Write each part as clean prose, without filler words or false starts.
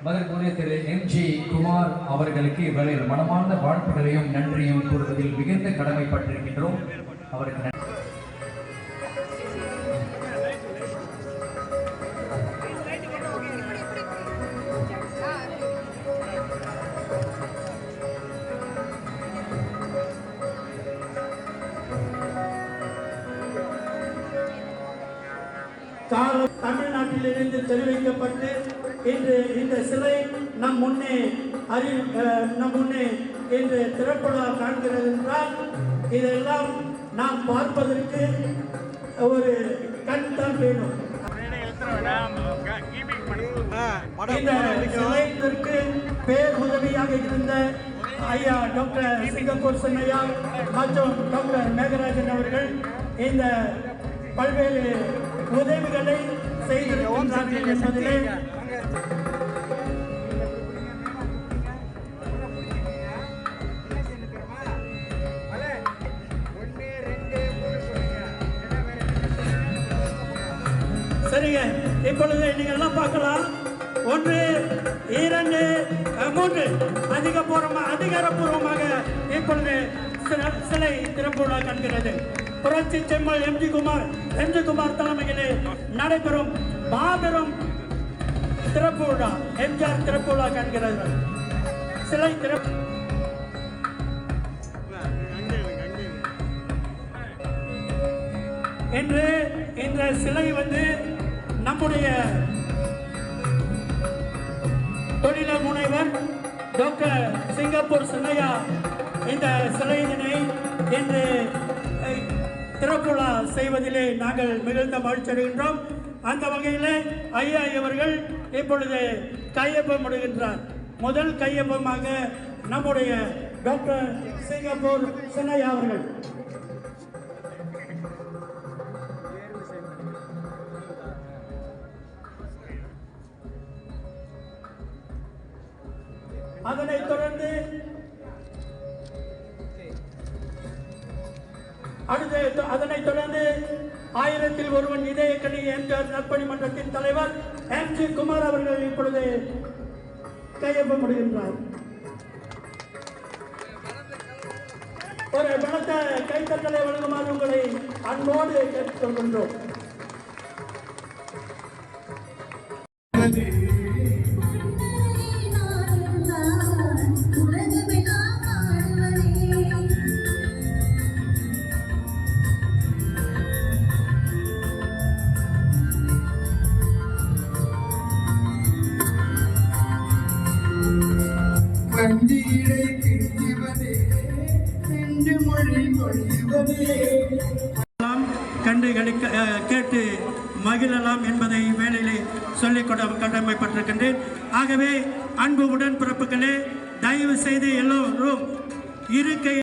மகன் திரு எம்ஜி குமார் அவர்களுக்கு இவ்வேளையில் மனமார்ந்த வாழ்த்துக்களையும் நன்றியும் கூறுவதில் மிகுந்த கடமைப்பட்டிருக்கின்றோம். அவருக்கு தமிழ்நாட்டிலிருந்து தெரிவிக்கப்பட்டு இன்று இந்த சிலை நம் முன்னே இன்று திறப்புலா காண்கிறது என்றால் இதெல்லாம் நாம் பார்ப்பதற்கு ஒரு கண் தான் வேணும். இந்த சிலைக்கு பேர் உதவியாக இருந்த ஐயா டாக்டர் சிங்கப்பூர் சின்னையா மற்றும் டாக்டர் மேகராஜன் அவர்கள் இந்த பல்வேறு உதவிகளை செய்திருக்கின்றார்கள் என்பதிலே சரிங்க. இப்பொழுது நீங்க எல்லாம் பார்க்கலாம். 1, 2, 3 அதிகாரப்பூர்வமாக இப்பொழுது சிலை திறப்புலா காண்கிறது. புரட்சி செம்மல் எம்ஜி குமார் தலைமையிலே நடைபெறும் மாபெரும் திறப்பு விழா, எம்ஜிஆர் திறப்பு விழா காண்கிறது. சிலை திறப்பு என்று இந்த சிலை நம்முடைய தொழில முனைவர் டாக்டர் சிங்கப்பூர் சின்னையா இந்த சிலையினை இன்று திறப்புலா செய்வதிலே நாங்கள் மிகுந்த மகிழ்ச்சி அடைகின்றோம். அந்த வகையில் ஐயா அவர்கள் இப்பொழுது கையொப்பமிடுகின்றார். முதல் கையொப்பமாக நம்முடைய டாக்டர் சிங்கப்பூர் சின்னையா அவர்கள். அதனைத் தொடர்ந்து ஆயிரத்தில் ஒருவன் இதயக்கணி எம்ஜிஆர் நற்பணி மன்றத்தின் தலைவர் எம்ஜி குமார் அவர்கள் இப்பொழுது கையொப்பமிடுகின்றார். ஒரு பலத்த கைத்தட்டலை வழங்குமாறு உங்களை அன்போடு கேட்டுக்கொள்கின்றோம். கண்டு கேட்டு மகிழலாம் என்பதை வேலையிலே சொல்லிக் கடமைப்பட்டிருக்கின்றேன். ஆகவே அன்பு உடன்பிறப்புகளே, தயவு செய்து எல்லோரும் இருக்கை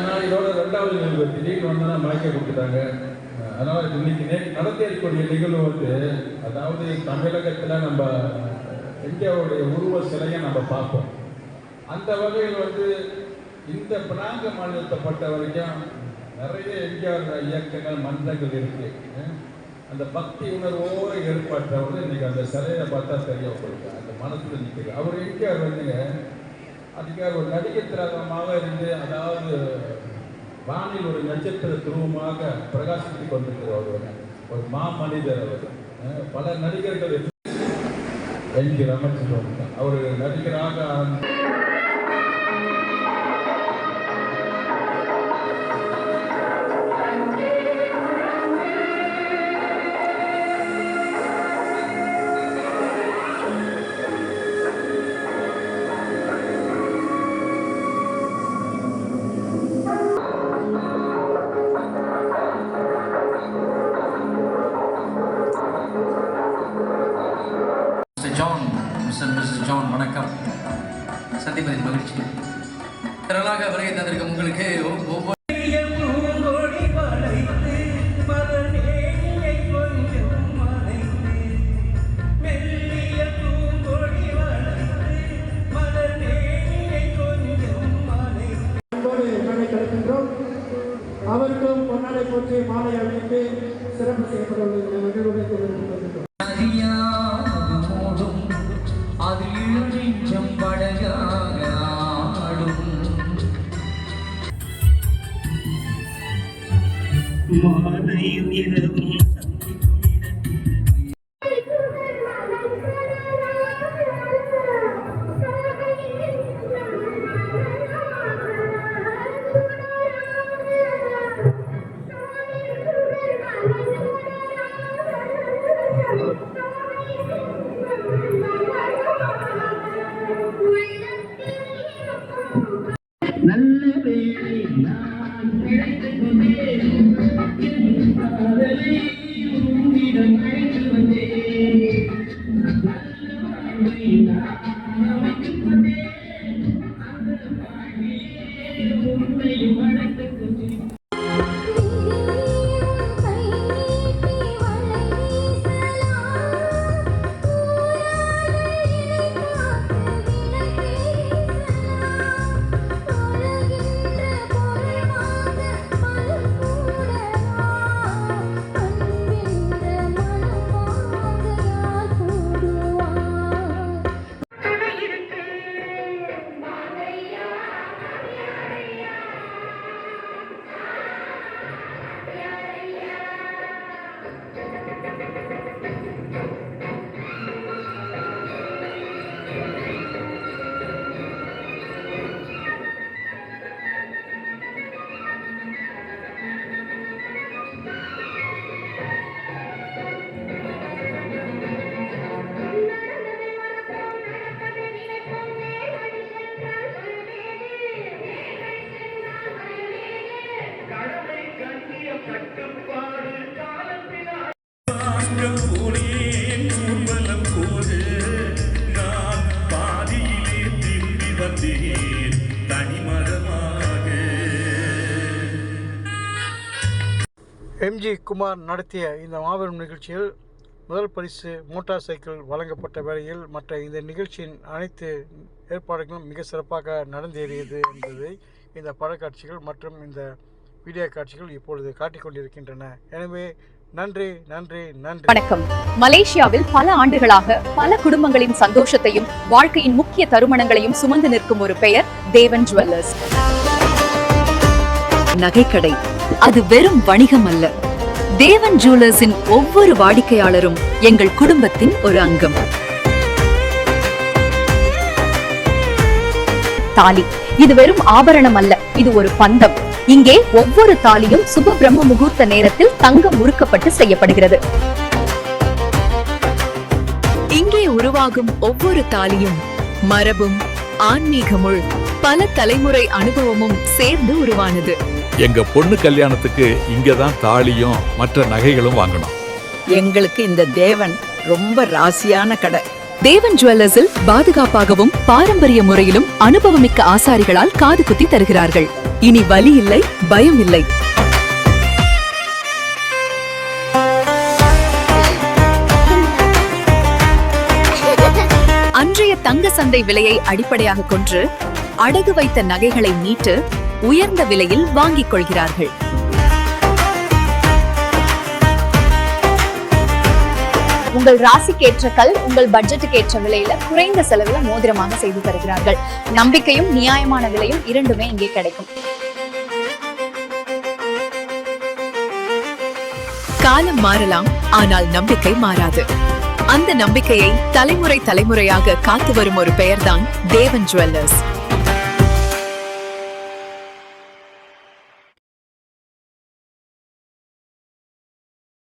நான் இதோட 2வது நிகழ்வு திடீர்னு வந்தோன்னா மயக்க கொடுத்துட்டாங்க. அதனால் இன்னைக்கு நடத்தி இருக்கக்கூடிய நிகழ்வு அதாவது தமிழகத்தில் நம்ம இந்தியாவுடைய உருவ சிலையை நம்ம பார்ப்போம். அந்த வகையில் இந்த பினாங்க மாநிலத்தை பட்ட வரைக்கும் நிறைய எம்ஜிஆர் இயக்கங்கள் மன்றங்கள் இருக்கு. அந்த பக்தி உணர்வோடு ஏற்பட்டவர் இன்னைக்கு அந்த சிலையை பார்த்தா தெரியும் உங்களுக்கு, அந்த மனசில் நிற்கிறது. அவர் எம்ஜிஆர் அதுக்காக ஒரு நடிகர் திலகமாக இருந்து, அதாவது வானில் ஒரு நட்சத்திர துருவமாக பிரகாசித்துக் கொண்டிருக்கிறவர் ஒரு மாமனிதர். அவர் பல நடிகர்கள் என்ஜி ரமேஷ் அவர் நடிகராக மிஸ்டர் மிஸ்ஸஸ் ஜான் வணக்கம். சந்திப்பதில் மகிழ்ச்சி. திரளாக வருகை தந்திருக்கும் உங்களுக்கு ஒவ்வொரு அவருக்கும் பொன்னாடை போற்றி மாலை அணிவித்து சிறப்பு செய்யப்பட்டுள்ள மகிழ்வுடன் தெரிவித்துள்ளோம். நல்ல வேளை நான் நினைத்துக் கொண்டேன், என் காதலை உன்னிடம் அழைத்து வந்தேன். நல்ல வாழ்வை நான் அமைத்துக் கொண்டேன், அந்த வாழ்விலே உன்னையும் அழைத்துக் கொண்டேன். எம்ஜி குமார் நடத்திய இந்த மாபெரும் நிகழ்ச்சியில் முதல் பரிசு மோட்டார் சைக்கிள் வழங்கப்பட்ட வேளையில் மற்ற இந்த நிகழ்ச்சியின் அனைத்து ஏற்பாடுகளும் மிக சிறப்பாக நடந்தேறியது என்பதை இந்த படக்காட்சிகள் மற்றும் இந்த வீடியோ காட்சிகள் இப்பொழுது காட்டிக்கொண்டிருக்கின்றன. எனவே நன்றி நன்றி நன்றி. வணக்கம். மலேசியாவில் பல ஆண்டுகளாக பல குடும்பங்களின் சந்தோஷத்தையும் வாழ்க்கையின் முக்கிய தருணங்களையும் சுமந்து நிற்கும் ஒரு பெயர் தேவன் ஜுவல்லர்ஸ். நகைக்கடை அது வெறும் வணிகம் அல்ல. தேவன் ஜுவல்லர்ஸின் ஒவ்வொரு வாடிக்கையாளரும் எங்கள் குடும்பத்தின் ஒரு அங்கம். தாலி இது வெறும் ஆபரணம் அல்ல, இது ஒரு பந்தம். இங்கே ஒவ்வொரு தாலியும் சுப பிரம்ம முகூர்த்த நேரத்தில் தங்கம் உருக்கப்பட்டு செய்யப்படுகிறது. இங்கே உருவாகும் ஒவ்வொரு தாலியும் மரபும் ஆன்மீகமும் பல தலைமுறை அனுபவமும் சேர்ந்து உருவானது. எங்க பொண்ணு கல்யாணத்துக்கு இங்கதான் தாலியும் மற்ற நகைகளும் வாங்கணும். எங்களுக்கு இந்த தேவன் ரொம்ப ராசியான கடை. தேவன் ஜுவல்லர்ஸில் பாதுகாப்பாகவும் பாரம்பரிய முறையிலும் அனுபவமிக்க ஆசாரிகளால் காது குத்தி தருகிறார்கள். இனி வலி இல்லை, பயம் இல்லை. அன்றைய தங்க சந்தை விலையை அடிப்படையாக கொண்டு அடகு வைத்த நகைகளை மீட்டு உயர்ந்த விலையில் வாங்கிக் கொள்கிறார்கள். உங்கள் ராசிக்கேற்ற கல் உங்கள் பட்ஜெட்டுக்கு ஏற்ற விலையில குறைந்த செலவுல மோதிரமாக செய்து தருகிறார்கள். நம்பிக்கையும் நியாயமான விலையும் இரண்டுமே இங்கே கிடைக்கும். காலம் மாறலாம், ஆனால் நம்பிக்கை மாறாது. அந்த நம்பிக்கையை தலைமுறை தலைமுறையாக காத்து வரும் ஒரு பெயர்தான் தேவன் ஜுவல்லர்ஸ்.